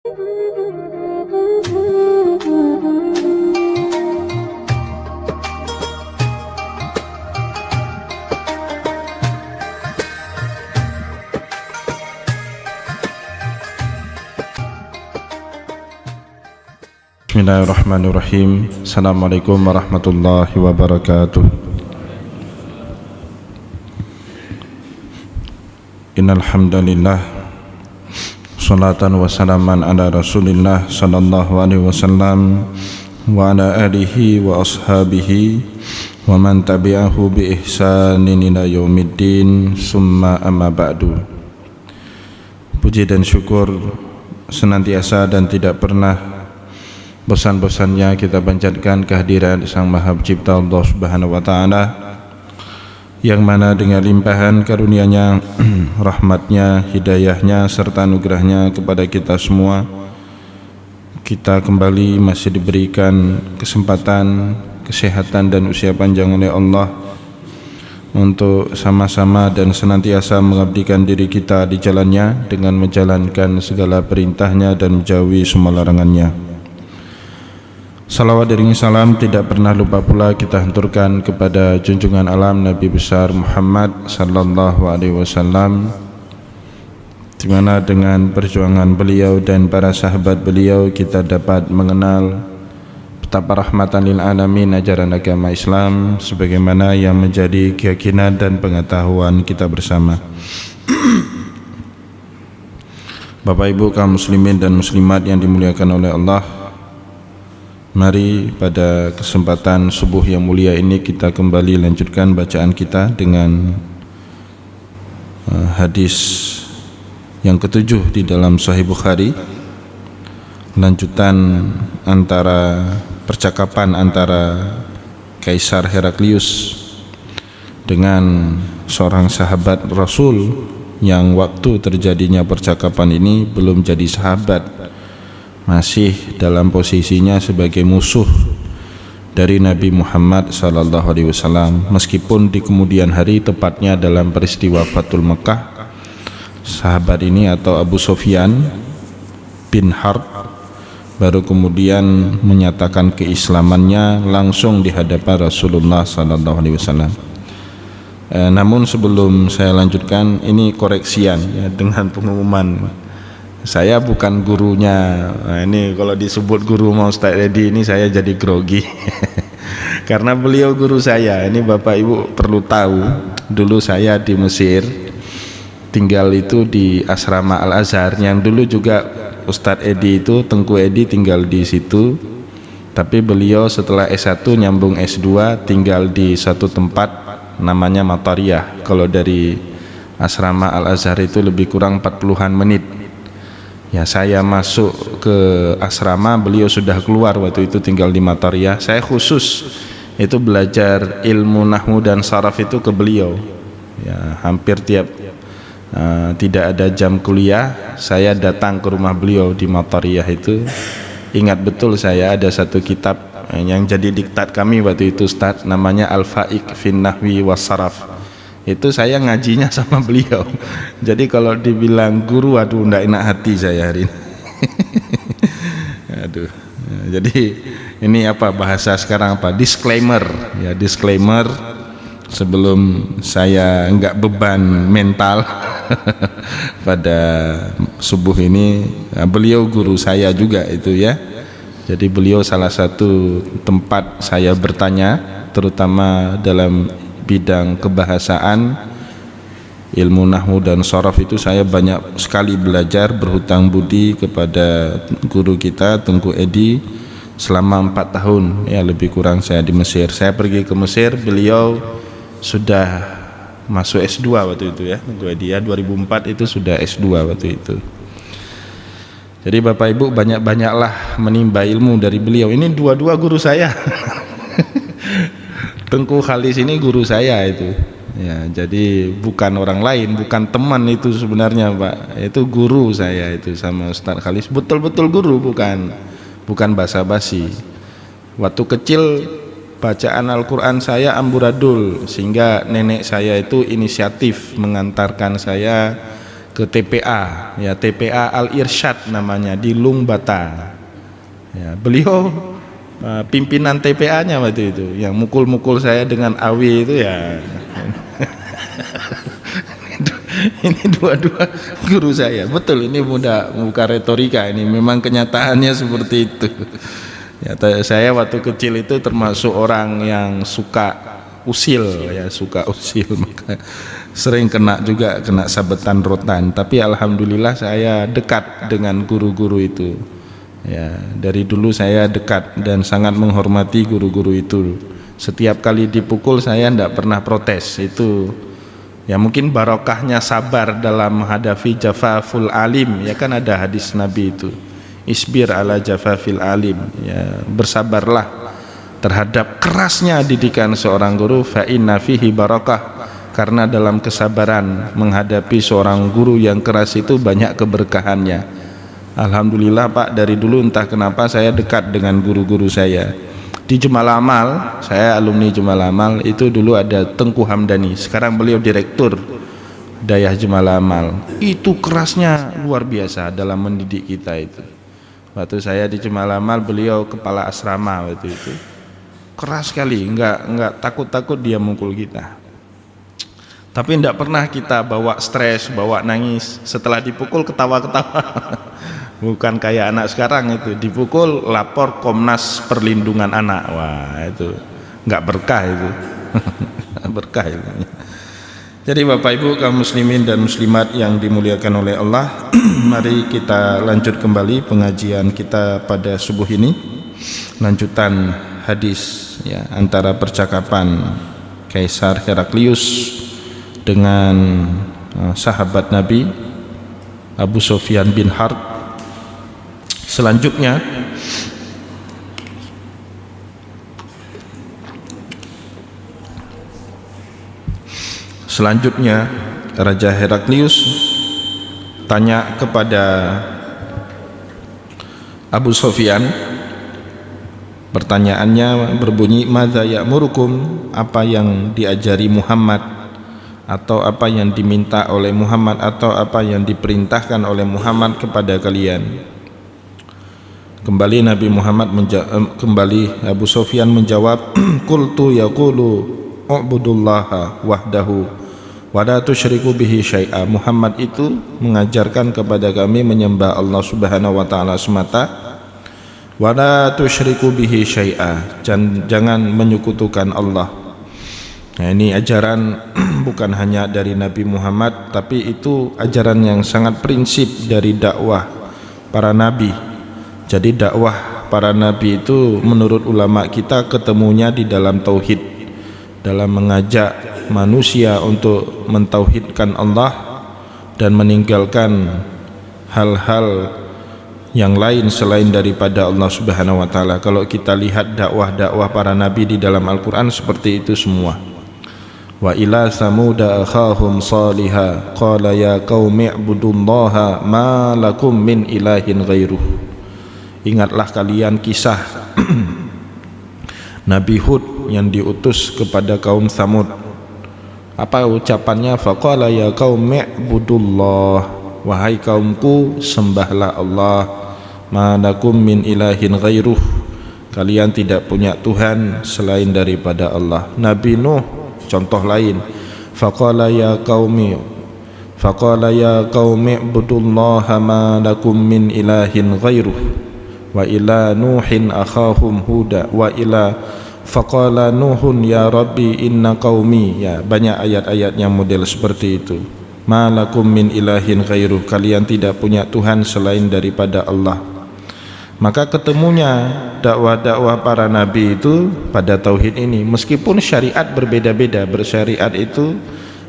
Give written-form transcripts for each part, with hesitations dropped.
Bismillahirrahmanirrahim. Assalamualaikum warahmatullahi wabarakatuh. Innal hamdalillah salatan wa salaman ala Rasulillah sallallahu alaihi wasallam wa ala alihi wa ashabihi wa man tabi'ahu bi ihsanin ila yaumiddin summa amma ba'du. Puji dan syukur senantiasa dan tidak pernah bosan-bosannya kita panjatkan kehadiran Sang Maha Pencipta Allah Subhanahu wa taala, yang mana dengan limpahan karunia-Nya, rahmat-Nya, hidayah-Nya serta anugerah-Nya kepada kita semua, kita kembali masih diberikan kesempatan, kesehatan dan usia panjang oleh Allah untuk sama-sama dan senantiasa mengabdikan diri kita di jalan-Nya dengan menjalankan segala perintah-Nya dan menjauhi semua larangan-Nya. Salawat dan salam tidak pernah lupa pula kita hanturkan kepada junjungan alam Nabi besar Muhammad sallallahu alaihi wasallam, di mana dengan perjuangan beliau dan para sahabat beliau kita dapat mengenal betapa rahmatan lil alamin ajaran agama Islam sebagaimana yang menjadi keyakinan dan pengetahuan kita bersama. Bapak Ibu kaum muslimin dan muslimat yang dimuliakan oleh Allah, mari pada kesempatan subuh yang mulia ini kita kembali lanjutkan bacaan kita dengan hadis yang ketujuh di dalam Sahih Bukhari, lanjutan antara percakapan antara Kaisar Heraklius dengan seorang sahabat Rasul yang waktu terjadinya percakapan ini belum jadi sahabat, masih dalam posisinya sebagai musuh dari Nabi Muhammad sallallahu alaihi wasallam. Meskipun di kemudian hari, tepatnya dalam peristiwa Fathul Mekah, sahabat ini atau Abu Sufyan bin Harb baru kemudian menyatakan keislamannya langsung di hadapan Rasulullah sallallahu alaihi wasallam. Namun sebelum saya lanjutkan, ini koreksian ya, dengan pengumuman saya bukan gurunya. Nah, ini kalau disebut guru mau Ustaz Edi ini saya jadi grogi karena beliau guru saya. Ini Bapak Ibu perlu tahu, dulu saya di Mesir tinggal itu di asrama Al-Azhar, yang dulu juga Ustaz Edi itu, Tengku Edi tinggal di situ, tapi beliau setelah S1 nyambung S2 tinggal di satu tempat namanya Matariyah. Kalau dari asrama Al-Azhar itu lebih kurang 40-an menit. Ya, saya masuk ke asrama, beliau sudah keluar, waktu itu tinggal di Matariyah. Saya khusus itu belajar ilmu nahwu dan saraf itu ke beliau. Ya, hampir tiap tidak ada jam kuliah, saya datang ke rumah beliau di Matariyah itu. Ingat betul saya ada satu kitab yang jadi diktat kami waktu itu Ustaz, namanya Al-Fa'iq fin Nahwi was Saraf. Itu saya ngajinya sama beliau. Jadi kalau dibilang guru, aduh enggak enak hati saya hari ini. Aduh. Jadi ini apa bahasa sekarang apa? Disclaimer. Ya, disclaimer sebelum saya enggak beban mental pada subuh ini. Beliau guru saya juga itu ya. Jadi beliau salah satu tempat saya bertanya, terutama dalam bidang kebahasaan, ilmu nahwu dan sharaf itu saya banyak sekali belajar, berhutang budi kepada guru kita Tengku Edi selama 4 tahun ya lebih kurang saya di Mesir. Saya pergi ke Mesir, beliau sudah masuk S2 waktu itu ya, Tengku Edi ya, 2004 itu sudah S2 waktu itu. Jadi Bapak Ibu banyak-banyaklah menimba ilmu dari beliau. Ini dua-dua guru saya. Tengku Khalis ini guru saya itu ya, jadi bukan orang lain, bukan teman itu sebenarnya Pak, itu guru saya itu sama Ustaz Khalis, betul-betul guru, bukan basa-basi. Waktu kecil bacaan Al-Quran saya amburadul, sehingga nenek saya itu inisiatif mengantarkan saya ke TPA, ya TPA Al Irsyad namanya di Lungbata. Ya, beliau pimpinan TPA-nya waktu itu, yang mukul-mukul saya dengan awi itu ya. Ini dua-dua guru saya. Betul, ini bukan retorika, ini memang kenyataannya seperti itu. Ya, saya waktu kecil itu termasuk orang yang suka usil, maka sering kena sabetan rotan. Tapi alhamdulillah saya dekat dengan guru-guru itu. Ya, dari dulu saya dekat dan sangat menghormati guru-guru itu. Setiap kali dipukul saya tidak pernah protes. Itu ya mungkin barokahnya sabar dalam menghadapi jafaful alim. Ya kan ada hadis Nabi itu, isbir ala jafafil alim, ya bersabarlah terhadap kerasnya didikan seorang guru, fa inna fihi barakah, karena dalam kesabaran menghadapi seorang guru yang keras itu banyak keberkahannya. Alhamdulillah Pak, dari dulu entah kenapa saya dekat dengan guru-guru saya. Di Jumal Amal, saya alumni Jumal Amal, itu dulu ada Tengku Hamdani, sekarang beliau direktur Dayah Jumal Amal. Itu kerasnya luar biasa dalam mendidik kita itu. Waktu saya di Jumal Amal, beliau kepala asrama waktu itu. Keras sekali, enggak takut-takut dia mukul kita. Tapi tidak pernah kita bawa stres, bawa nangis. Setelah dipukul ketawa-ketawa. Bukan kayak anak sekarang itu, dipukul lapor Komnas Perlindungan Anak. Wah, itu enggak berkah itu. Berkah itu. Jadi Bapak Ibu kaum muslimin dan muslimat yang dimuliakan oleh Allah, mari kita lanjut kembali pengajian kita pada subuh ini. Lanjutan hadis ya, antara percakapan Kaisar Heraklius dengan sahabat Nabi Abu Sufyan bin Harb. Selanjutnya Raja Heraklius tanya kepada Abu Sufyan. Pertanyaannya berbunyi, madza ya'murukum, apa yang diajari Muhammad, atau apa yang diminta oleh Muhammad, atau apa yang diperintahkan oleh Muhammad kepada kalian. Kembali Abu Sufyan menjawab, qultu yaqulu u'budullaha wahdahu wa la tusyriku bihi syai'a. Muhammad itu mengajarkan kepada kami menyembah Allah Subhanahu wa taala semata, wa la tusyriku bihi syai'a, jangan menyekutukan Allah. Nah, ini ajaran bukan hanya dari Nabi Muhammad, tapi itu ajaran yang sangat prinsip dari dakwah para nabi. Jadi dakwah para nabi itu menurut ulama kita ketemunya di dalam tauhid, dalam mengajak manusia untuk mentauhidkan Allah dan meninggalkan hal-hal yang lain selain daripada Allah Subhanahu wa taala. Kalau kita lihat dakwah-dakwah para nabi di dalam Al-Qur'an seperti itu semua. Wa ila samuda akhahum salihah qala ya qaumi ibudullaha ma lakum min ilahin ghairuh. Ingatlah kalian kisah Nabi Hud yang diutus kepada kaum Tsamud. Apa ucapannya? Faqala ya qaumi ibudullah, wahai kaumku sembahlah Allah, ma lakum min ilahin ghairuh, kalian tidak punya Tuhan selain daripada Allah. Nabi Nuh contoh lain, faqala ya qaumi ibudullaha ma lakum min ilahin ghairuh wa ila nuhin akhahum huda wa ila faqala nuhun ya rabbi inna qaumi. Ya, banyak ayat-ayat yang model seperti itu. Ma lakum min ilahin ghairuh, kalian tidak punya Tuhan selain daripada Allah. Maka ketemunya dakwah-dakwah para nabi itu pada tauhid ini, meskipun syariat berbeda-beda. Bersyariat itu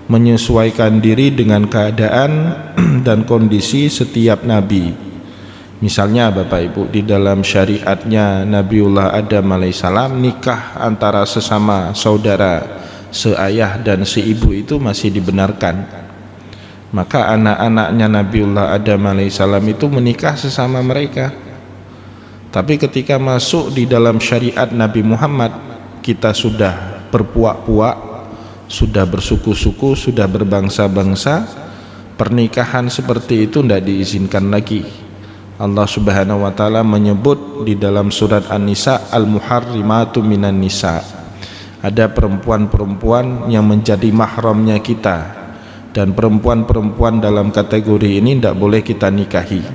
menyesuaikan diri dengan keadaan dan kondisi setiap nabi. Misalnya Bapak Ibu, di dalam syariatnya Nabiullah Adam alaihissalam, nikah antara sesama saudara seayah dan seibu itu masih dibenarkan. Maka anak-anaknya Nabiullah Adam alaihissalam itu menikah sesama mereka. Tapi ketika masuk di dalam syariat Nabi Muhammad, kita sudah berpuak-puak, sudah bersuku-suku, sudah berbangsa-bangsa. pernikahan seperti itu tidak diizinkan lagi. Allah Subhanahu wa taala menyebut di dalam surat An-Nisa, al-muharrimatu minan nisa. Ada perempuan-perempuan yang menjadi mahramnya kita, dan perempuan-perempuan dalam kategori ini tidak boleh kita nikahi.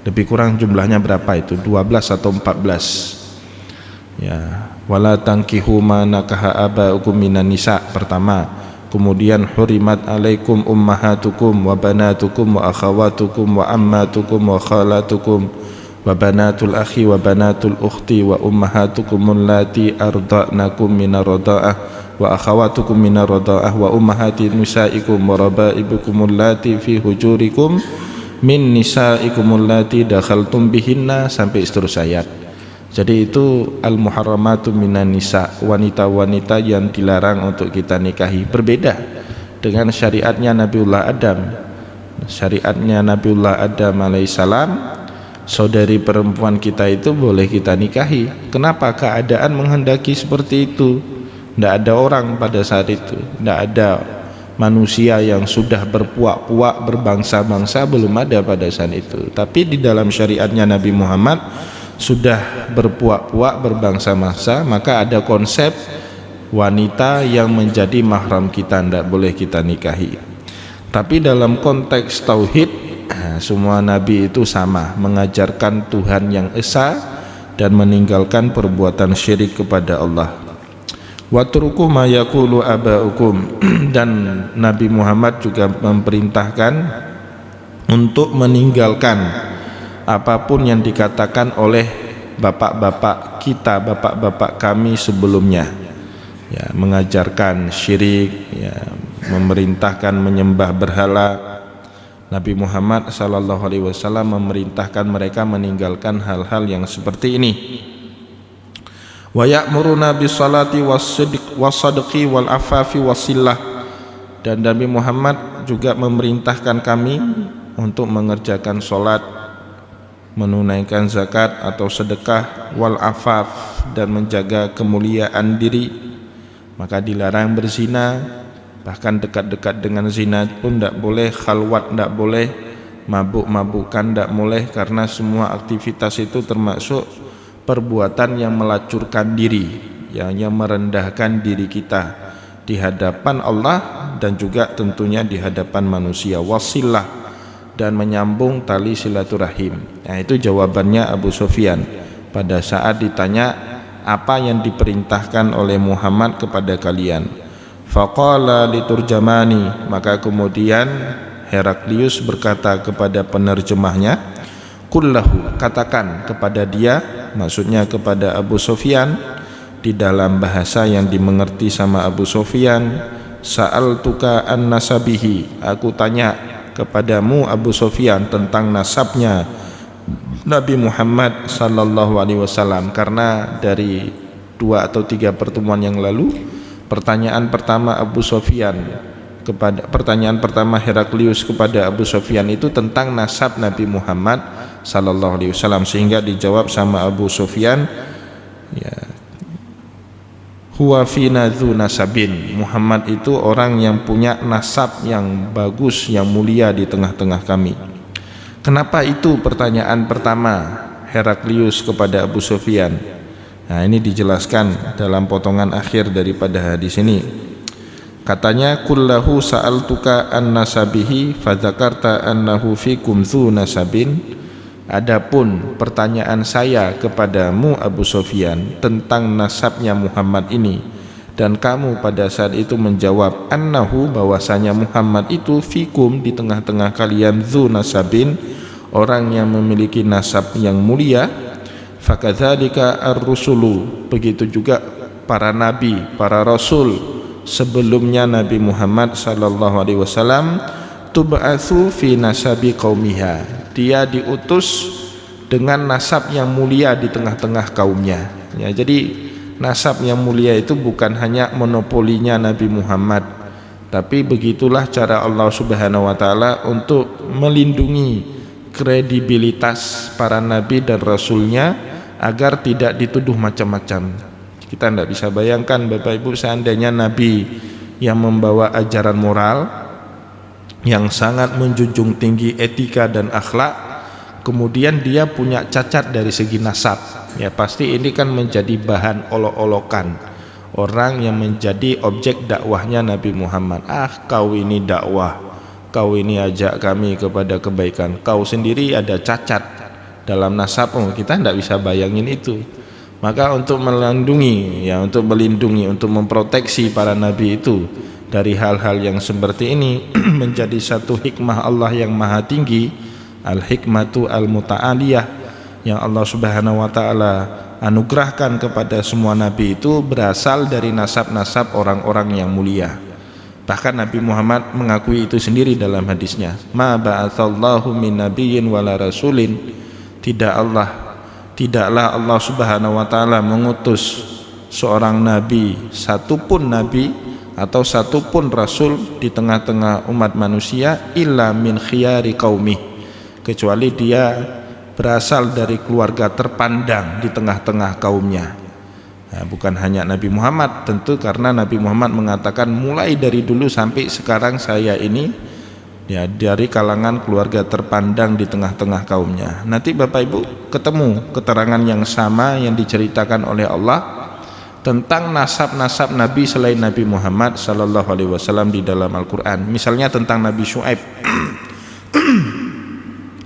Lebih kurang jumlahnya berapa itu? 12 atau 14. Ya, wala tankihu ma nakaha abaukum minan nisa pertama. Kemudian hurimat alaikum ummahatukum wa banatukum wa akhawatukum wa ammatukum wa khalatukum wa banatul akhi wa banatul ukhti wa ummahatukum allati arda'nakum minar rada'ah wa akhawatukum minar rada'ah wa ummahati nisaikum wa rabaibukum allati fi hujurikum min nisaikum allati dakhaltum bihinna sampai seterusnya ayat. Jadi itu al-muharramatu minan nisa, wanita-wanita yang dilarang untuk kita nikahi. Berbeda dengan syariatnya Nabiullah Adam. Syariatnya Nabiullah Adam alaihissalam, saudari perempuan kita itu boleh kita nikahi. Kenapa? Keadaan menghendaki seperti itu. Tidak ada orang pada saat itu, tidak ada manusia yang sudah berpuak-puak berbangsa-bangsa, belum ada pada saat itu. Tapi di dalam syariatnya Nabi Muhammad sudah berpuak-puak berbangsa-bangsa, maka ada konsep wanita yang menjadi mahram kita, tidak boleh kita nikahi. Tapi dalam konteks tauhid, semua nabi itu sama, mengajarkan Tuhan yang esa dan meninggalkan perbuatan syirik kepada Allah. Watruku ma yaqulu abaukum, dan Nabi Muhammad juga memerintahkan untuk meninggalkan apapun yang dikatakan oleh bapak-bapak kita, bapak-bapak kami sebelumnya, ya, mengajarkan syirik, ya, memerintahkan menyembah berhala. Nabi Muhammad SAW memerintahkan mereka meninggalkan hal-hal yang seperti ini. Wa ya'muruna bis-salati was-sadqi wal-afafi was-sillah, dan Nabi Muhammad juga memerintahkan kami untuk mengerjakan salat, menunaikan zakat atau sedekah, wal afaf, dan menjaga kemuliaan diri. Maka dilarang berzina, bahkan dekat-dekat dengan zina pun tidak boleh, khalwat tidak boleh, mabuk-mabukan tidak boleh, karena semua aktivitas itu termasuk perbuatan yang melacurkan diri, yang merendahkan diri kita di hadapan Allah dan juga tentunya di hadapan manusia. Wasilah, dan menyambung tali silaturahim. Nah, itu jawabannya Abu Sufyan pada saat ditanya apa yang diperintahkan oleh Muhammad kepada kalian. Faqala liturjamani, maka kemudian Heraklius berkata kepada penerjemahnya, kullahu, katakan kepada dia, maksudnya kepada Abu Sufyan, di dalam bahasa yang dimengerti sama Abu Sufyan, sa'altuka an nasabihi, aku tanya kepadamu Abu Sufyan tentang nasabnya Nabi Muhammad sallallahu alaihi wasallam, karena dari 2 atau 3 pertemuan yang lalu pertanyaan pertama Heraklius kepada Abu Sufyan itu tentang nasab Nabi Muhammad sallallahu alaihi wasallam, sehingga dijawab sama Abu Sufyan, ya, huwa fina dzu nasabin, Muhammad itu orang yang punya nasab yang bagus, yang mulia di tengah-tengah kami. Kenapa itu pertanyaan pertama Heraklius kepada Abu Sufyan? Nah, ini dijelaskan dalam potongan akhir daripada hadis ini. Katanya, kullahu sa'altuka an nasabihi fadzakarta annahu fikum dzu nasabin. Adapun pertanyaan saya kepadamu Abu Sufyan tentang nasabnya Muhammad ini, dan kamu pada saat itu menjawab annahu, bahwasanya Muhammad itu fikum, di tengah-tengah kalian, dzu nasabin, orang yang memiliki nasab yang mulia. Fakadzalika ar-rusulu, begitu juga para nabi, para rasul sebelumnya Nabi Muhammad sallallahu alaihi wasallam, tub'atsu fi nasabi qaumiha, dia diutus dengan nasab yang mulia di tengah-tengah kaumnya. Ya, jadi nasab yang mulia itu bukan hanya monopolinya Nabi Muhammad, tapi begitulah cara Allah Subhanahu wa taala untuk melindungi kredibilitas para nabi dan rasulnya agar tidak dituduh macam-macam. Kita tidak bisa bayangkan Bapak Ibu, seandainya nabi yang membawa ajaran moral, yang sangat menjunjung tinggi etika dan akhlak, kemudian dia punya cacat dari segi nasab, ya pasti ini kan menjadi bahan olok-olokan orang yang menjadi objek dakwahnya Nabi Muhammad. Kau ini dakwah, kau ini ajak kami kepada kebaikan, kau sendiri ada cacat dalam nasabmu, kita tidak bisa bayangin itu. Maka untuk melindungi, untuk memproteksi para nabi itu dari hal-hal yang seperti ini menjadi satu hikmah Allah yang maha tinggi, al-hikmatu al-muta'aliyah, yang Allah Subhanahu wa taala anugerahkan kepada semua nabi itu berasal dari nasab-nasab orang-orang yang mulia. Bahkan Nabi Muhammad mengakui itu sendiri dalam hadisnya, ma ba'atsallahu min nabiyyin wala rasulin, tidaklah Allah Subhanahu wa taala mengutus seorang nabi, satupun nabi atau satupun rasul di tengah-tengah umat manusia, illa min khiyari qaumi, kecuali dia berasal dari keluarga terpandang di tengah-tengah kaumnya. Nah, bukan hanya Nabi Muhammad tentu, karena Nabi Muhammad mengatakan mulai dari dulu sampai sekarang saya ini ya dari kalangan keluarga terpandang di tengah-tengah kaumnya. Nanti Bapak Ibu ketemu keterangan yang sama yang diceritakan oleh Allah tentang nasab-nasab Nabi selain Nabi Muhammad sallallahu alaihi wasallam di dalam Al-Quran. Misalnya tentang Nabi Syuaib.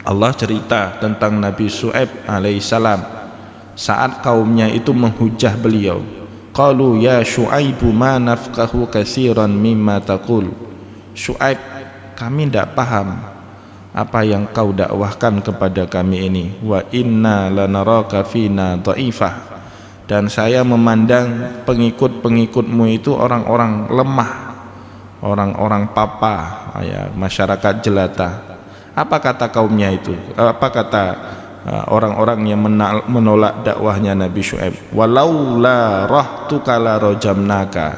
Allah cerita tentang Nabi Syuaib alaihissalam saat kaumnya itu menghujah beliau. Qalu ya Syuaibu ma nafqahu katsiran mimma taqul. Syuaib, kami tidak paham apa yang kau dakwahkan kepada kami ini. Wa inna lanaraka fina dhaifah, dan saya memandang pengikut-pengikutmu itu orang-orang lemah, orang-orang papa, ya, masyarakat jelata. Apa kata kaumnya itu? Apa kata orang-orang yang menolak dakwahnya Nabi Syuaib? Walaula rahtuka la rajamnaka,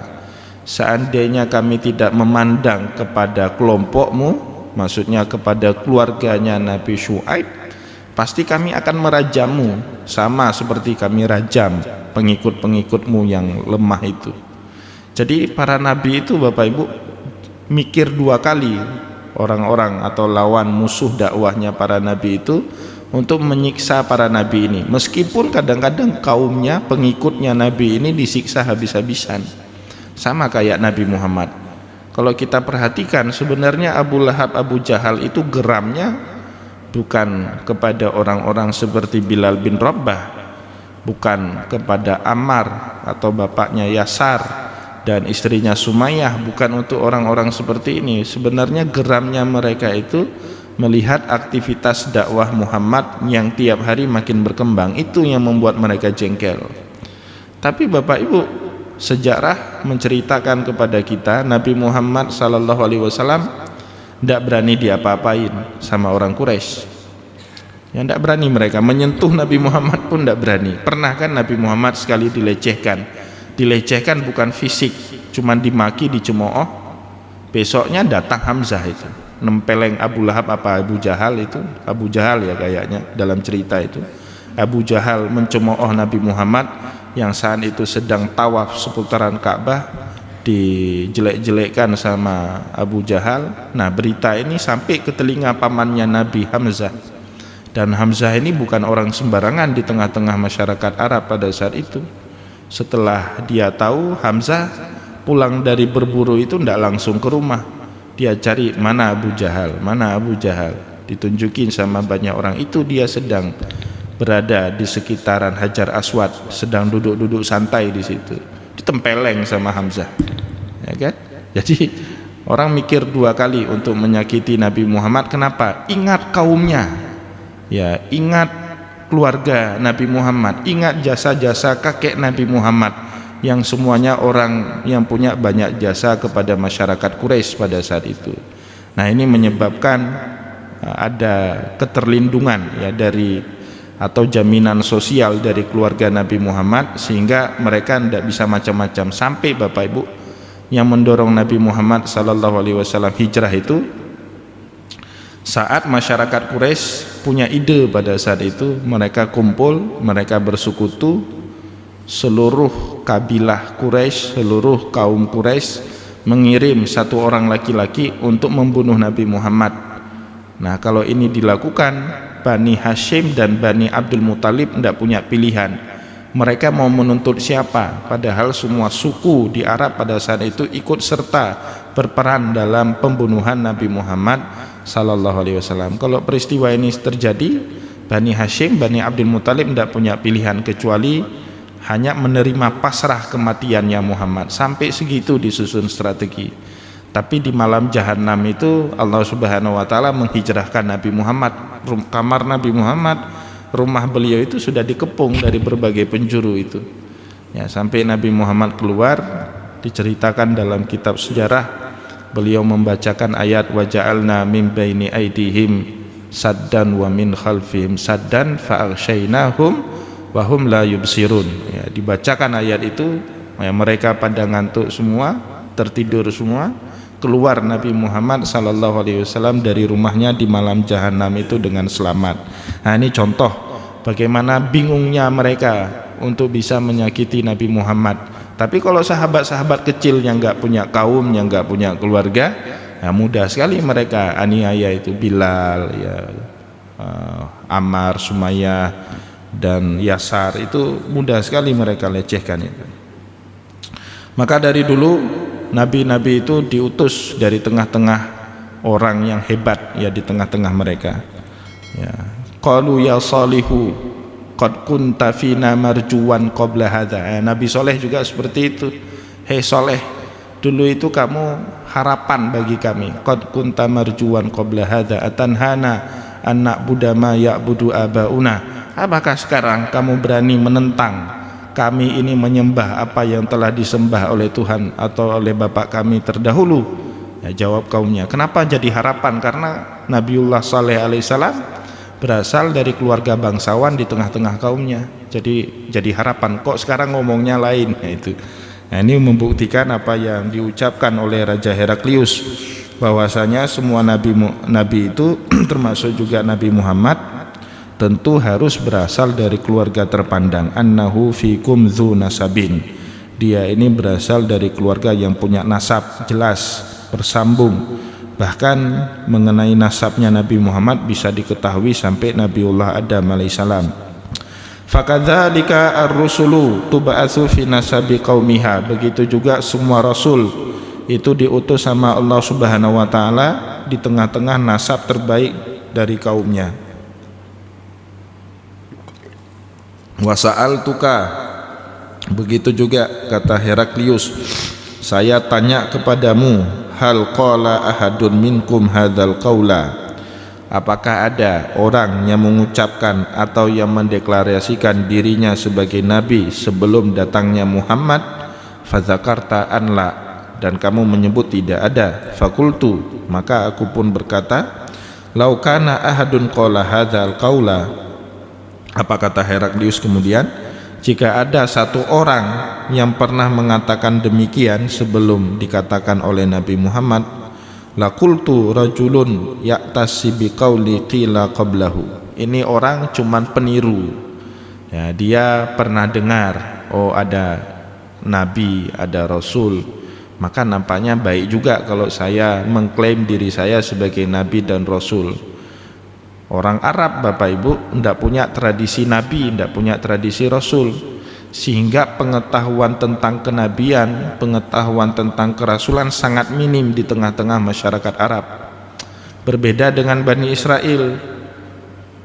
seandainya kami tidak memandang kepada kelompokmu, maksudnya kepada keluarganya Nabi Syuaib, pasti kami akan merajammu sama seperti kami rajam pengikut-pengikutmu yang lemah itu. Jadi para nabi itu Bapak Ibu mikir dua kali, orang-orang atau lawan musuh dakwahnya para nabi itu, untuk menyiksa para nabi ini, meskipun kadang-kadang kaumnya, pengikutnya nabi ini disiksa habis-habisan. Sama kayak Nabi Muhammad. Kalau kita perhatikan, sebenarnya Abu Lahab, Abu Jahal itu geramnya bukan kepada orang-orang seperti Bilal bin Rabah, bukan kepada Ammar atau bapaknya Yasar dan istrinya Sumayyah, bukan untuk orang-orang seperti ini. Sebenarnya geramnya mereka itu melihat aktivitas dakwah Muhammad yang tiap hari makin berkembang, itu yang membuat mereka jengkel. Tapi Bapak Ibu, sejarah menceritakan kepada kita Nabi Muhammad sallallahu alaihi wasallam tidak berani diapa-apain sama orang Quraisy. Ya, tidak berani mereka menyentuh Nabi Muhammad pun tidak berani. Pernah kan Nabi Muhammad sekali dilecehkan bukan fisik, cuman dimaki, dicemooh. Besoknya datang Hamzah itu nempeleng Abu Lahab apa Abu Jahal itu, Abu Jahal ya kayaknya dalam cerita itu. Abu Jahal mencemooh Nabi Muhammad yang saat itu sedang tawaf seputaran Ka'bah, dijelek-jelekkan sama Abu Jahal. Nah, berita ini sampai ke telinga pamannya Nabi, Hamzah. Dan Hamzah ini bukan orang sembarangan di tengah-tengah masyarakat Arab pada saat itu. Setelah dia tahu, Hamzah pulang dari berburu itu tidak langsung ke rumah, dia cari mana Abu Jahal, mana Abu Jahal. Ditunjukin sama banyak orang, itu dia sedang berada di sekitaran Hajar Aswad, sedang duduk-duduk santai di situ, ditempeleng sama Hamzah, ya kan? Jadi orang mikir dua kali untuk menyakiti Nabi Muhammad. Kenapa? Ingat kaumnya, ya, ingat keluarga Nabi Muhammad, ingat jasa-jasa kakek Nabi Muhammad yang semuanya orang yang punya banyak jasa kepada masyarakat Quraisy pada saat itu. Nah, ini menyebabkan ada keterlindungan ya dari atau jaminan sosial dari keluarga Nabi Muhammad, sehingga mereka tidak bisa macam-macam. Sampai Bapak Ibu, yang mendorong Nabi Muhammad sallallahu alaihi wasallam hijrah itu saat masyarakat Quraisy punya ide pada saat itu, mereka kumpul, mereka bersekutu, seluruh kabilah Quraisy, seluruh kaum Quraisy mengirim satu orang laki-laki untuk membunuh Nabi Muhammad. Nah, kalau ini dilakukan, Bani Hashim dan Bani Abdul Muthalib tidak punya pilihan. Mereka mau menuntut siapa? Padahal semua suku di Arab pada saat itu ikut serta berperan dalam pembunuhan Nabi Muhammad sallallahu alaihi wasallam. Kalau peristiwa ini terjadi, Bani Hashim, Bani Abdul Muthalib tidak punya pilihan kecuali hanya menerima pasrah kematiannya Muhammad. Sampai segitu disusun strategi. Tapi di malam Jahannam itu Allah Subhanahu wa taala menghijrahkan Nabi Muhammad. Kamar Nabi Muhammad, rumah beliau itu sudah dikepung dari berbagai penjuru itu. Ya, sampai Nabi Muhammad keluar, diceritakan dalam kitab sejarah, beliau membacakan ayat wa ja'alna min baini aidihim saddan wa min khalfihim saddan fa aghshaynahum wa hum la yubsirun. Ya, dibacakan ayat itu, ya, mereka pada ngantuk semua, tertidur semua. Keluar Nabi Muhammad sallallahu alaihi wasallam dari rumahnya di malam Jahannam itu dengan selamat. Nah, ini contoh bagaimana bingungnya mereka untuk bisa menyakiti Nabi Muhammad. Tapi kalau sahabat-sahabat kecil yang nggak punya kaum, yang nggak punya keluarga, ya mudah sekali mereka aniaya itu. Bilal, ya, Ammar, Sumayyah dan Yasar, itu mudah sekali mereka lecehkan itu. Maka dari dulu nabi-nabi itu diutus dari tengah-tengah orang yang hebat, ya, di tengah-tengah mereka. Ya, qalu ya salihu qad kunta fina marjuwan qabla hadza. Nabi Soleh juga seperti itu. Hei Soleh, dulu itu kamu harapan bagi kami. Qad kunta marjuwan qabla hadza atanhana an na'budu ma ya'budu abauna. Apakah sekarang kamu berani menentang kami ini menyembah apa yang telah disembah oleh Tuhan atau oleh bapak kami terdahulu? Ya, jawab kaumnya, kenapa jadi harapan? Karena Nabiullah Saleh alaihissalam berasal dari keluarga bangsawan di tengah-tengah kaumnya, jadi harapan. Kok sekarang ngomongnya lain? Ya, itu. Nah, ini membuktikan apa yang diucapkan oleh Raja Heraklius, bahwasanya semua nabi itu termasuk juga Nabi Muhammad tentu harus berasal dari keluarga terpandang. Annahu fikum dzu nasabin, dia ini berasal dari keluarga yang punya nasab jelas, bersambung. Bahkan mengenai nasabnya Nabi Muhammad bisa diketahui sampai Nabiullah Adam alaihissalam. Fakadzalika ar-rusulu tub'atsu fi nasabi qaumiha, begitu juga semua rasul itu diutus sama Allah Subhanahu wa taala di tengah-tengah nasab terbaik dari kaumnya. Wasa'altuka, begitu juga kata Heraklius, saya tanya kepadamu, hal qala ahadun minkum hadzal qaula, apakah ada orang yang mengucapkan atau yang mendeklarasikan dirinya sebagai nabi sebelum datangnya Muhammad? Fadzakarta an la, dan kamu menyebut tidak ada. Fakultu, maka aku pun berkata, lau kana ahadun qala hadzal qaula, apa kata Heraklius kemudian, jika ada satu orang yang pernah mengatakan demikian sebelum dikatakan oleh Nabi Muhammad, laqultu rajulun ya'tasi biqauli qila qablahu, ini orang cuman peniru, ya, dia pernah dengar oh ada nabi, ada rasul, maka nampaknya baik juga kalau saya mengklaim diri saya sebagai nabi dan rasul. Orang Arab, Bapak Ibu, tidak punya tradisi nabi, tidak punya tradisi rasul, sehingga pengetahuan tentang kenabian, pengetahuan tentang kerasulan sangat minim di tengah-tengah masyarakat Arab. Berbeda dengan Bani Israel,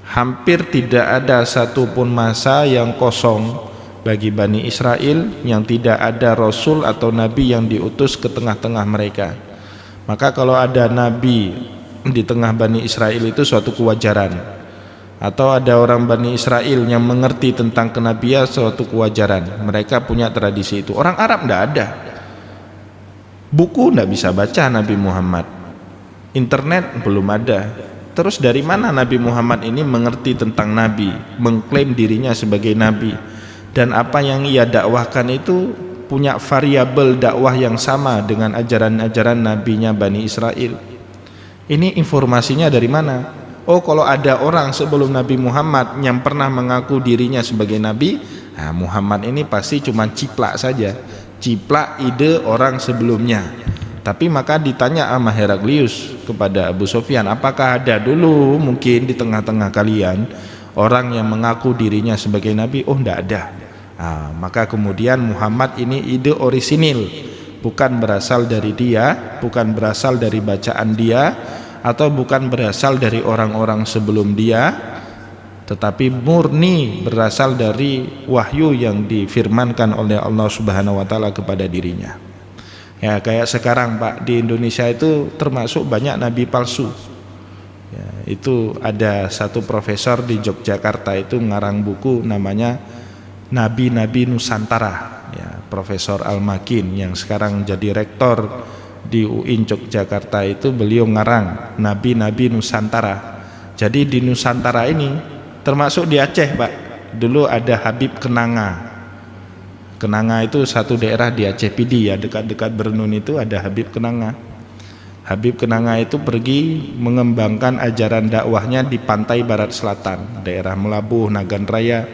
hampir tidak ada satupun masa yang kosong bagi Bani Israel yang tidak ada rasul atau nabi yang diutus ke tengah-tengah mereka. Maka kalau ada nabi di tengah Bani Israel itu suatu kewajaran, atau ada orang Bani Israel yang mengerti tentang kenabian suatu kewajaran. Mereka punya tradisi itu. Orang Arab tidak ada, buku tidak bisa baca Nabi Muhammad, internet belum ada. Terus dari mana Nabi Muhammad ini mengerti tentang nabi, mengklaim dirinya sebagai nabi, dan apa yang ia dakwahkan itu punya variabel dakwah yang sama dengan ajaran-ajaran nabinya Bani Israel? Ini informasinya dari mana? Oh, kalau ada orang sebelum Nabi Muhammad yang pernah mengaku dirinya sebagai nabi, nah Muhammad ini pasti cuma ciplak saja, ciplak ide orang sebelumnya. Tapi maka ditanya sama Heraklius kepada Abu Sufyan, apakah ada dulu mungkin di tengah-tengah kalian orang yang mengaku dirinya sebagai nabi? Oh, tidak ada. Maka kemudian Muhammad ini ide orisinil, bukan berasal dari dia, bukan berasal dari bacaan dia, atau bukan berasal dari orang-orang sebelum dia, tetapi murni berasal dari wahyu yang difirmankan oleh Allah Subhanahu wa taala kepada dirinya. Ya, kayak sekarang Pak, di Indonesia itu termasuk banyak nabi palsu. Ya, itu ada satu profesor di Yogyakarta itu ngarang buku namanya Nabi-Nabi Nusantara, ya, Profesor Al-Makin yang sekarang jadi rektor di UIN Yogyakarta itu, beliau ngarang Nabi-Nabi Nusantara. Jadi di Nusantara ini termasuk di Aceh Pak, dulu ada Habib Kenanga. Kenanga itu satu daerah di Aceh Pidi, ya, dekat-dekat Bernun itu ada Habib Kenanga. Habib Kenanga itu pergi mengembangkan ajaran dakwahnya di pantai barat selatan, daerah Melabuh, Nagan Raya.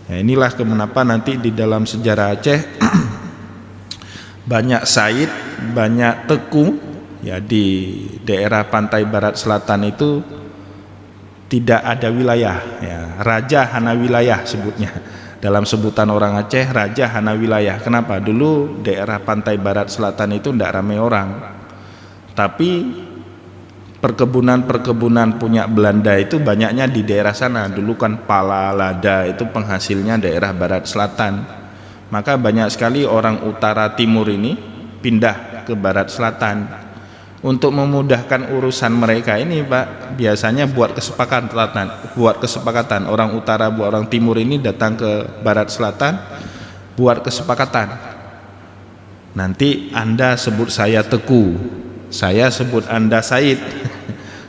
Nah, inilah kenapa nanti di dalam sejarah Aceh banyak Said, banyak Teku, ya, di daerah pantai barat selatan itu tidak ada wilayah, ya, Raja Hana Wilayah sebutnya. Dalam sebutan orang Aceh, Raja Hana Wilayah. Kenapa? Dulu daerah pantai barat selatan itu tidak ramai orang, tapi perkebunan-perkebunan punya Belanda itu banyaknya di daerah sana. Dulu kan pala, lada itu penghasilnya daerah barat selatan. Maka banyak sekali orang utara timur ini pindah ke barat selatan. Untuk memudahkan urusan mereka ini Pak, biasanya buat kesepakatan orang utara, orang timur ini datang ke barat selatan, buat kesepakatan. Nanti Anda sebut saya Teku, saya sebut Anda Said.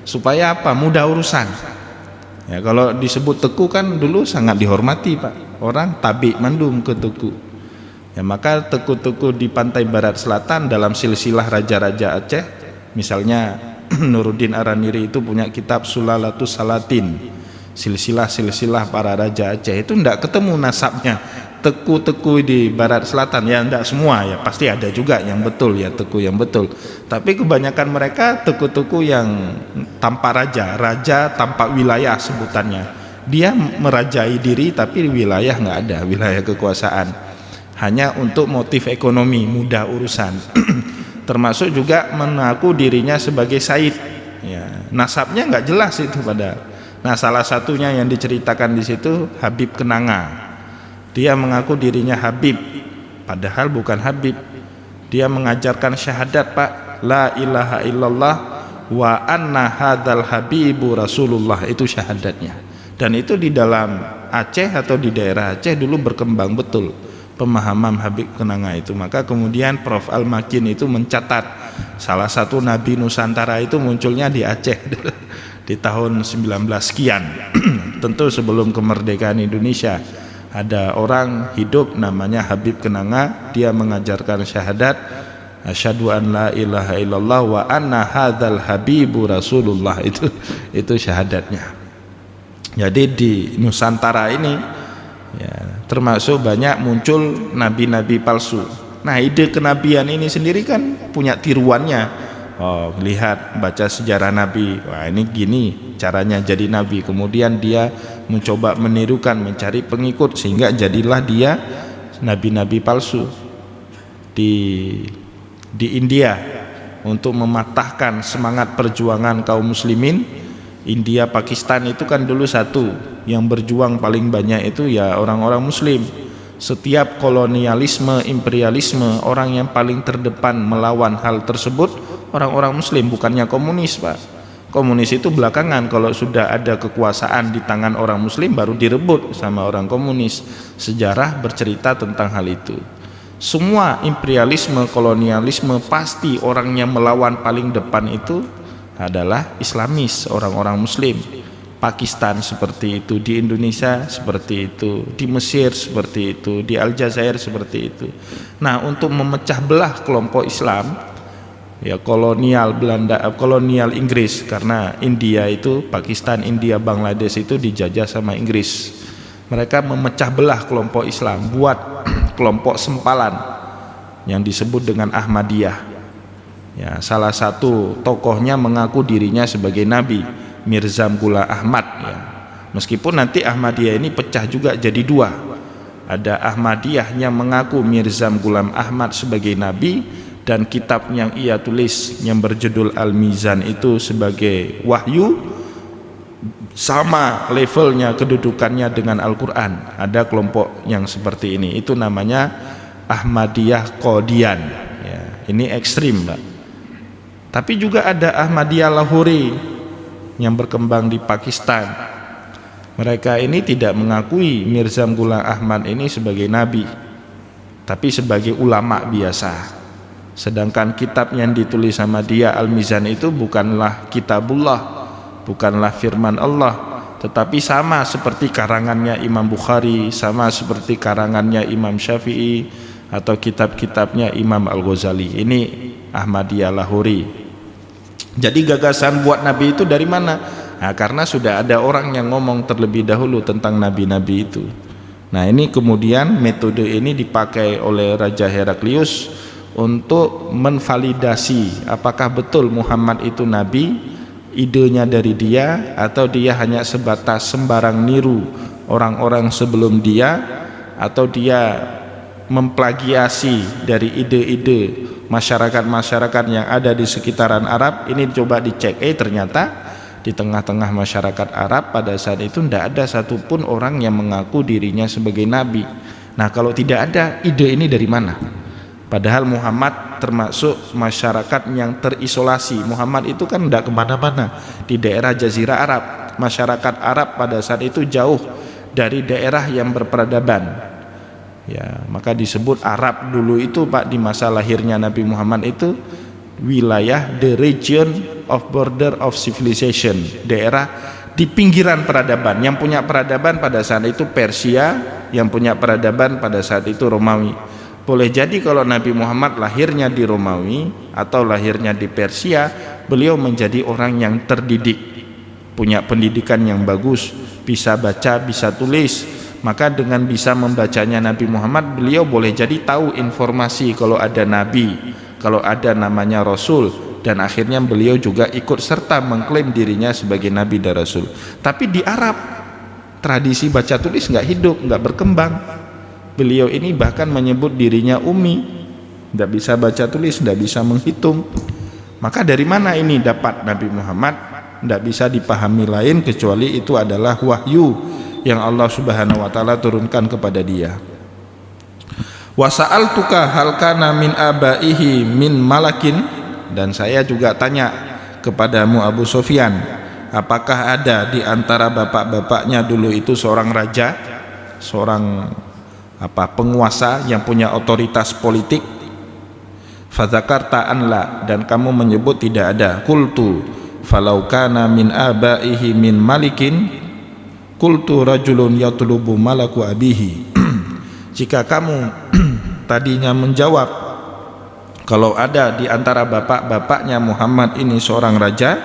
Supaya apa? Mudah urusan. Ya, kalau disebut Teku kan dulu sangat dihormati Pak, orang tabik mandum ke Teku. Ya, maka Teku-Teku di pantai barat selatan dalam silsilah raja-raja Aceh, misalnya Nuruddin Araniri itu punya kitab Sulalatus Salatin, silsilah para raja Aceh, itu tidak ketemu nasabnya Teku-Teku di barat selatan. Ya tidak semua, ya pasti ada juga yang betul, ya Teku yang betul, tapi kebanyakan mereka Teku-Teku yang tanpa raja tanpa wilayah sebutannya. Dia merajai diri tapi wilayah nggak ada, wilayah kekuasaan, hanya untuk motif ekonomi, mudah urusan. Termasuk juga mengaku dirinya sebagai Said, ya, nasabnya nggak jelas itu pada. Nah, salah satunya yang diceritakan di situ Habib Kenanga. Dia mengaku dirinya Habib, padahal bukan Habib. Dia mengajarkan syahadat Pak, la ilaha illallah wa anna hadzal habibu rasulullah, itu syahadatnya. Dan itu di dalam Aceh atau di daerah Aceh dulu berkembang betul pemahaman Habib Kenanga itu. Maka kemudian Prof. Al-Makin itu mencatat salah satu Nabi Nusantara itu munculnya di Aceh di tahun 19 sekian. Tentu sebelum kemerdekaan Indonesia ada orang hidup namanya Habib Kenanga, dia mengajarkan syahadat asyhadu an la ilaha illallah wa anna hadzal habibu rasulullah, itu syahadatnya. Jadi di Nusantara ini, ya, termasuk banyak muncul nabi-nabi palsu. Nah, ide kenabian ini sendiri kan punya tiruannya. Oh, lihat, baca sejarah nabi, wah ini gini caranya jadi nabi. Kemudian dia mencoba menirukan, mencari pengikut, sehingga jadilah dia nabi-nabi palsu. Di India, untuk mematahkan semangat perjuangan kaum muslimin, India Pakistan itu kan dulu satu, yang berjuang paling banyak itu ya orang-orang muslim. Setiap kolonialisme, imperialisme, orang yang paling terdepan melawan hal tersebut orang-orang muslim, bukannya komunis Pak. Komunis itu belakangan, kalau sudah ada kekuasaan di tangan orang muslim baru direbut sama orang komunis. Sejarah bercerita tentang hal itu. Semua imperialisme, kolonialisme pasti orangnya melawan paling depan itu adalah Islamis, orang-orang muslim. Pakistan seperti itu, di Indonesia seperti itu, di Mesir seperti itu, di Aljazair seperti itu. Nah, untuk memecah belah kelompok Islam, ya kolonial Belanda, kolonial Inggris, karena India itu, Pakistan, India, Bangladesh itu dijajah sama Inggris. Mereka memecah belah kelompok Islam, buat kelompok sempalan yang disebut dengan Ahmadiyah. Ya, salah satu tokohnya mengaku dirinya sebagai nabi, Mirza Ghulam Ahmad ya. Meskipun nanti Ahmadiyah ini pecah juga jadi dua. Ada Ahmadiyah yang mengaku Mirza Ghulam Ahmad sebagai nabi, dan kitab yang ia tulis yang berjudul Al-Mizan itu sebagai wahyu, sama levelnya kedudukannya dengan Al-Quran. Ada kelompok yang seperti ini, itu namanya Ahmadiyah Qadian ya. Ini ekstrim, Pak. Tapi juga ada Ahmadiyah Lahori yang berkembang di Pakistan. Mereka ini tidak mengakui Mirza Ghulam Ahmad ini sebagai nabi, tapi sebagai ulama biasa. Sedangkan kitab yang ditulis sama dia, Al-Mizan, itu bukanlah kitabullah, bukanlah firman Allah, tetapi sama seperti karangannya Imam Bukhari, sama seperti karangannya Imam Syafi'i, atau kitab-kitabnya Imam Al-Ghazali. Ini Ahmadiyah Lahori. Jadi gagasan buat nabi itu dari mana? Nah, karena sudah ada orang yang ngomong terlebih dahulu tentang nabi-nabi itu. Nah, ini kemudian metode ini dipakai oleh Raja Heraklius untuk menvalidasi apakah betul Muhammad itu nabi, idenya dari dia, atau dia hanya sebatas sembarang niru orang-orang sebelum dia, atau dia memplagiasi dari ide-ide masyarakat-masyarakat yang ada di sekitaran Arab. Ini coba dicek, ternyata di tengah-tengah masyarakat Arab pada saat itu tidak ada satupun orang yang mengaku dirinya sebagai nabi. Nah, kalau tidak ada, ide ini dari mana? Padahal Muhammad termasuk masyarakat yang terisolasi. Muhammad itu kan tidak kemana-mana, di daerah Jazirah Arab. Masyarakat Arab pada saat itu jauh dari daerah yang berperadaban ya, maka disebut Arab dulu itu, Pak, di masa lahirnya Nabi Muhammad itu wilayah the region of border of civilization, daerah di pinggiran peradaban. Yang punya peradaban pada saat itu Persia, yang punya peradaban pada saat itu Romawi. Boleh jadi kalau Nabi Muhammad lahirnya di Romawi atau lahirnya di Persia, beliau menjadi orang yang terdidik, punya pendidikan yang bagus, bisa baca, bisa tulis. Maka dengan bisa membacanya Nabi Muhammad, beliau boleh jadi tahu informasi kalau ada nabi, kalau ada namanya rasul, dan akhirnya beliau juga ikut serta mengklaim dirinya sebagai nabi dan rasul. Tapi di Arab tradisi baca tulis nggak hidup, nggak berkembang. Beliau ini bahkan menyebut dirinya ummi, nggak bisa baca tulis, nggak bisa menghitung. Maka dari mana ini dapat Nabi Muhammad? Nggak bisa dipahami lain kecuali itu adalah wahyu yang Allah Subhanahu wa taala turunkan kepada dia. Wa sa'altuka hal kana min abaihi min malakin, dan saya juga tanya kepadamu Abu Sufyan, apakah ada di antara bapak-bapaknya dulu itu seorang raja, seorang penguasa yang punya otoritas politik? Fadzakarta an la, dan kamu menyebut tidak ada. Qultu falau kana min abaihi min malikin qultu rajulun yatlubu malaku abihi. Jika kamu tadinya menjawab kalau ada di antara bapak-bapaknya Muhammad ini seorang raja,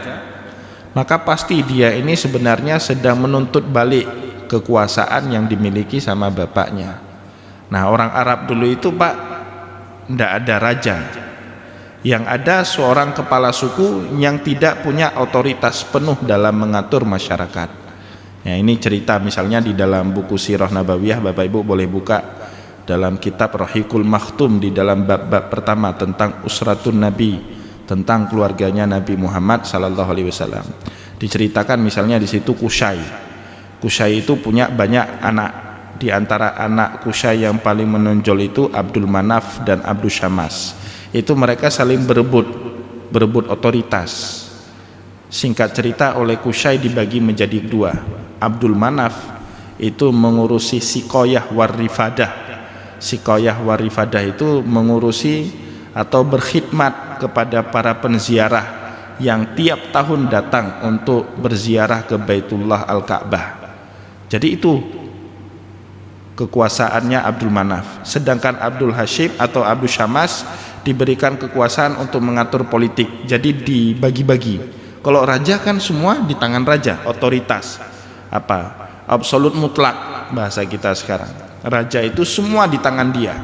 maka pasti dia ini sebenarnya sedang menuntut balik kekuasaan yang dimiliki sama bapaknya. Nah, orang Arab dulu itu, Pak, tidak ada raja. Yang ada seorang kepala suku yang tidak punya otoritas penuh dalam mengatur masyarakat. Ya, ini cerita misalnya di dalam buku Sirah Nabawiyah, Bapak Ibu boleh buka dalam kitab Rahikul Makhtum di dalam bab-bab pertama tentang usratun Nabi, tentang keluarganya Nabi Muhammad sallallahu alaihi wasallam. Diceritakan misalnya di situ Qusay. Qusay itu punya banyak anak. Di antara anak Qusay yang paling menonjol itu Abdul Manaf dan Abdul Syamas. Itu mereka saling berebut otoritas. Singkat cerita, oleh Qusay dibagi menjadi dua. Abdul Manaf itu mengurusi Sikoyah Warifadah. Sikoyah Warifadah itu mengurusi atau berkhidmat kepada para penziarah yang tiap tahun datang untuk berziarah ke Baitullah Al-Ka'bah. Jadi itu kekuasaannya Abdul Manaf. Sedangkan Abdul Hashim atau Abdul Syamas diberikan kekuasaan untuk mengatur politik. Jadi dibagi-bagi. Kalau raja kan semua di tangan raja, otoritas absolut mutlak bahasa kita sekarang. Raja itu semua di tangan dia,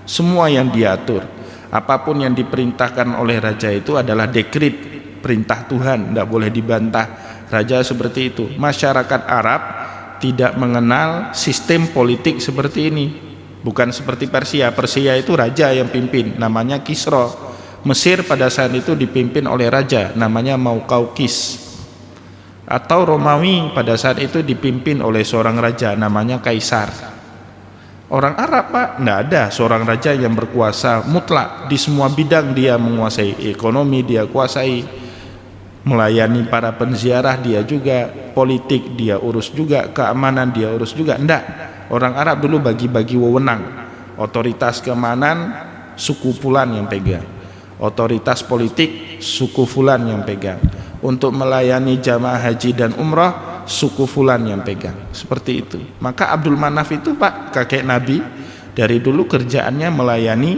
semua yang dia atur. Apapun yang diperintahkan oleh raja itu adalah dekret, perintah Tuhan, tidak boleh dibantah. Raja seperti itu. Masyarakat Arab tidak mengenal sistem politik seperti ini. Bukan seperti Persia. Persia itu raja yang pimpin, namanya Kisra. Mesir pada saat itu dipimpin oleh raja, namanya Maukaukis. Atau Romawi pada saat itu dipimpin oleh seorang raja, namanya Kaisar. Orang Arab Pak, tidak ada seorang raja yang berkuasa mutlak di semua bidang. Dia menguasai ekonomi, dia kuasai, melayani para penziarah dia juga, politik dia urus juga, keamanan dia urus juga. Tidak, orang Arab dulu bagi-bagi wewenang. Otoritas keamanan suku fulan yang pegang, otoritas politik suku fulan yang pegang, untuk melayani jamaah haji dan umrah suku fulan yang pegang. Seperti itu. Maka Abdul Manaf itu Pak, kakek Nabi, dari dulu kerjaannya melayani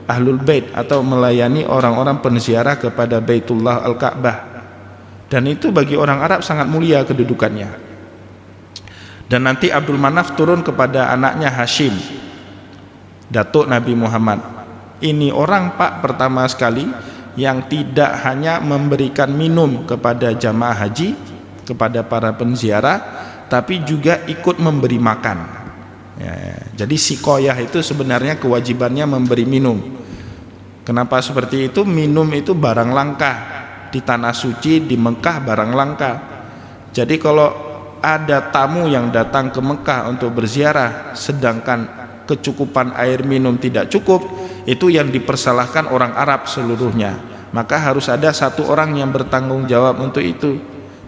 Ahlul Bait atau melayani orang-orang penziarah kepada Baitullah Al-Ka'bah. Dan itu bagi orang Arab sangat mulia kedudukannya. Dan nanti Abdul Manaf turun kepada anaknya Hashim, datuk Nabi Muhammad. Ini orang Pak pertama sekali yang tidak hanya memberikan minum kepada jamaah haji, kepada para penziarah, tapi juga ikut memberi makan. Jadi sikoyah itu sebenarnya kewajibannya memberi minum. Kenapa seperti itu? Minum itu barang langka di tanah suci, di Mekah barang langka. Jadi kalau ada tamu yang datang ke Mekah untuk berziarah sedangkan kecukupan air minum tidak cukup, itu yang dipersalahkan orang Arab seluruhnya. Maka harus ada satu orang yang bertanggung jawab untuk itu.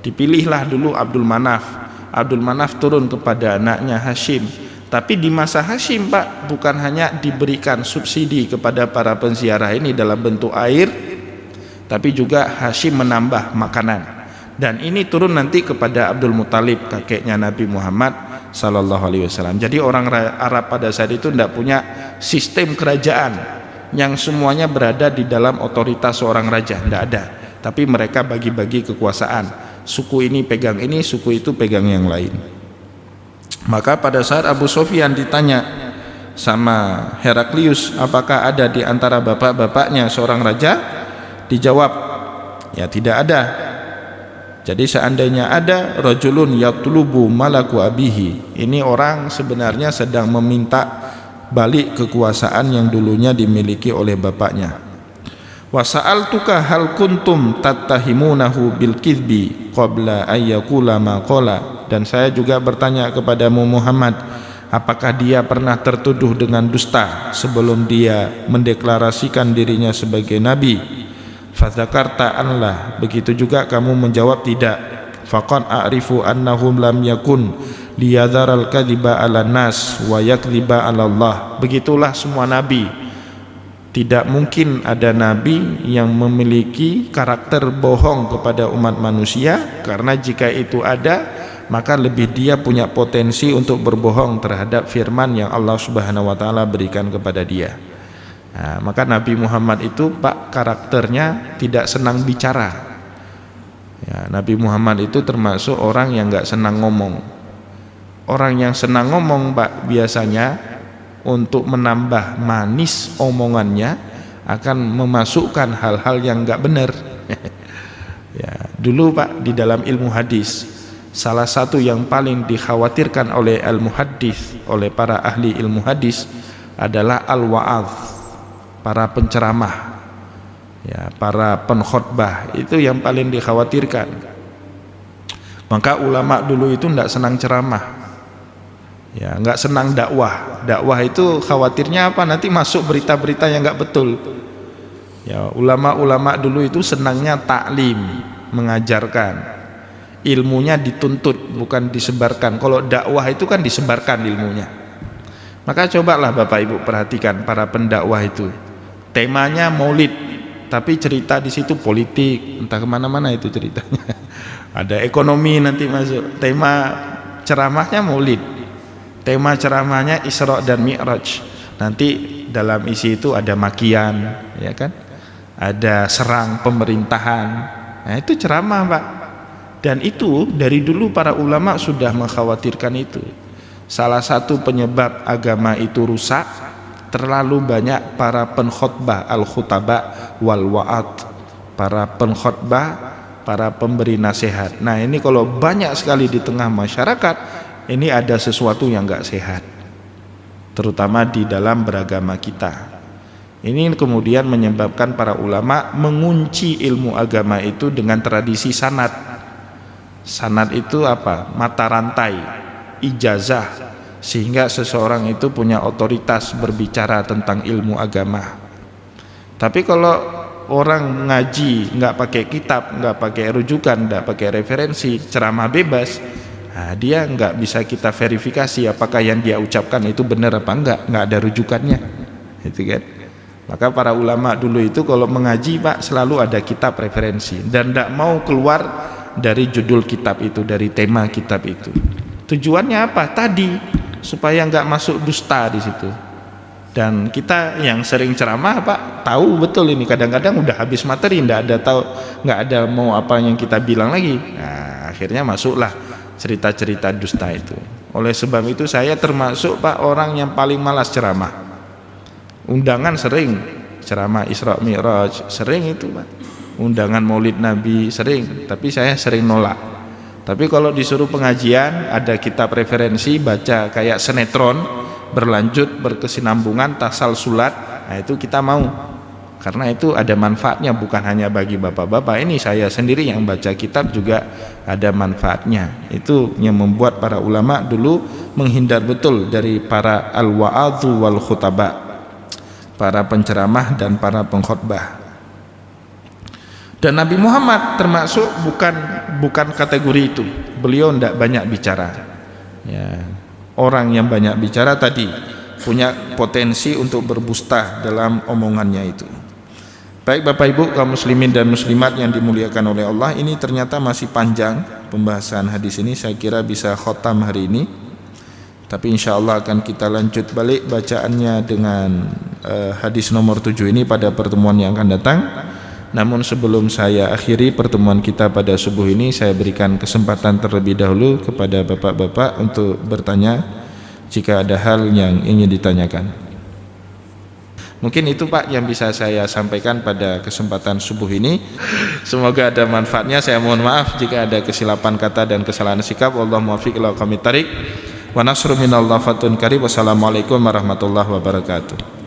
Dipilihlah dulu Abdul Manaf. Abdul Manaf turun kepada anaknya Hashim. Tapi di masa Hashim Pak, bukan hanya diberikan subsidi kepada para penziarah ini dalam bentuk air, tapi juga Hashim menambah makanan. Dan ini turun nanti kepada Abdul Muthalib, kakeknya Nabi Muhammad sallallahu alaihi wasallam. Jadi orang Arab pada saat itu tidak punya sistem kerajaan yang semuanya berada di dalam otoritas seorang raja, tidak ada. Tapi mereka bagi-bagi kekuasaan. Suku ini pegang ini, suku itu pegang yang lain. Maka pada saat Abu Sufyan ditanya sama Heraklius, apakah ada di antara bapak-bapaknya seorang raja? Dijawab, ya tidak ada. Jadi seandainya ada, rajulun yatlubu malaku abihi, ini orang sebenarnya sedang meminta balik kekuasaan yang dulunya dimiliki oleh bapaknya. Wa sa'altuka hal kuntum tattahimunahu bil kizbi qabla ayyakula ma qala, dan saya juga bertanya kepadamu Muhammad, apakah dia pernah tertuduh dengan dusta sebelum dia mendeklarasikan dirinya sebagai nabi? Fadzakarta anlah, begitu juga kamu menjawab tidak. Faqad a'rifu annahum lam yakun liyadharal kadhiba 'alan nas wa yakdhiba 'ala Allah. Begitulah semua nabi. Tidak mungkin ada nabi yang memiliki karakter bohong kepada umat manusia, karena jika itu ada, maka lebih dia punya potensi untuk berbohong terhadap firman yang Allah Subhanahu wa taala berikan kepada dia. Nah, maka Nabi Muhammad itu Pak karakternya tidak senang bicara. Ya, Nabi Muhammad itu termasuk orang yang nggak senang ngomong. Orang yang senang ngomong Pak biasanya untuk menambah manis omongannya akan memasukkan hal-hal yang nggak benar. Ya, dulu Pak di dalam ilmu hadis, salah satu yang paling dikhawatirkan oleh al-muhaddis, oleh para ahli ilmu hadis adalah al-wa'adz, para penceramah, ya, para penkhotbah, itu yang paling dikhawatirkan. Maka ulama dulu itu tidak senang ceramah, ya, nggak senang dakwah. Dakwah itu khawatirnya apa? Nanti masuk berita-berita yang nggak betul. Ya, ulama-ulama dulu itu senangnya taklim, mengajarkan, ilmunya dituntut bukan disebarkan. Kalau dakwah itu kan disebarkan ilmunya. Maka cobalah Bapak Ibu perhatikan para pendakwah itu, temanya maulid, tapi cerita di situ politik, entah kemana-mana itu ceritanya. Ada ekonomi nanti masuk. Tema ceramahnya maulid, tema ceramahnya Isra dan Mi'raj. Nanti dalam isi itu ada makian, ya kan? Ada serang pemerintahan. Nah, itu ceramah Pak. Dan itu dari dulu para ulama sudah mengkhawatirkan itu. Salah satu penyebab agama itu rusak terlalu banyak para penkhotbah al-khutaba wal wa'ad, para penkhotbah, para pemberi nasihat. Nah ini kalau banyak sekali di tengah masyarakat, ini ada sesuatu yang enggak sehat, terutama di dalam beragama kita. Ini kemudian menyebabkan para ulama mengunci ilmu agama itu dengan tradisi sanad. Sanad itu apa? Mata rantai, ijazah, sehingga seseorang itu punya otoritas berbicara tentang ilmu agama. Tapi kalau orang ngaji nggak pakai kitab, nggak pakai rujukan, nggak pakai referensi, ceramah bebas, nah dia nggak bisa kita verifikasi apakah yang dia ucapkan itu benar apa nggak ada rujukannya, itu kan. Maka para ulama dulu itu kalau mengaji Pak selalu ada kitab referensi dan nggak mau keluar dari judul kitab itu, dari tema kitab itu. Tujuannya apa? Tadi supaya nggak masuk dusta di situ. Dan kita yang sering ceramah Pak tahu betul ini, kadang-kadang udah habis materi, nggak ada mau apa yang kita bilang lagi. Nah, akhirnya masuklah cerita-cerita dusta itu. Oleh sebab itu saya termasuk Pak orang yang paling malas ceramah. Undangan sering, ceramah Isra Mi'raj sering itu Pak. Undangan Maulid Nabi sering, tapi saya sering nolak. Tapi kalau disuruh pengajian, ada kitab referensi, baca kayak sinetron, berlanjut, berkesinambungan, tasalsulat, nah itu kita mau. Karena itu ada manfaatnya, bukan hanya bagi bapak-bapak. Ini saya sendiri yang baca kitab juga ada manfaatnya. Itu yang membuat para ulama dulu menghindar betul dari para al-wa'adhu wal khutaba, para penceramah dan para pengkhotbah. Dan Nabi Muhammad termasuk bukan kategori itu. Beliau tidak banyak bicara. Ya, orang yang banyak bicara tadi punya potensi untuk berbusta dalam omongannya itu. Baik Bapak Ibu kaum muslimin dan muslimat yang dimuliakan oleh Allah, ini ternyata masih panjang pembahasan hadis ini. Saya kira bisa khotam hari ini, tapi insya Allah akan kita lanjut balik bacaannya dengan hadis nomor 7 ini pada pertemuan yang akan datang. Namun sebelum saya akhiri pertemuan kita pada subuh ini, saya berikan kesempatan terlebih dahulu kepada bapak-bapak untuk bertanya jika ada hal yang ingin ditanyakan. Mungkin itu Pak yang bisa saya sampaikan pada kesempatan subuh ini. Semoga ada manfaatnya. Saya mohon maaf jika ada kesilapan kata dan kesalahan sikap. Wallahu muwaffiq ila aqwamit thariq. Wa nasru minallah fatun karim. Wassalamualaikum warahmatullahi wabarakatuh.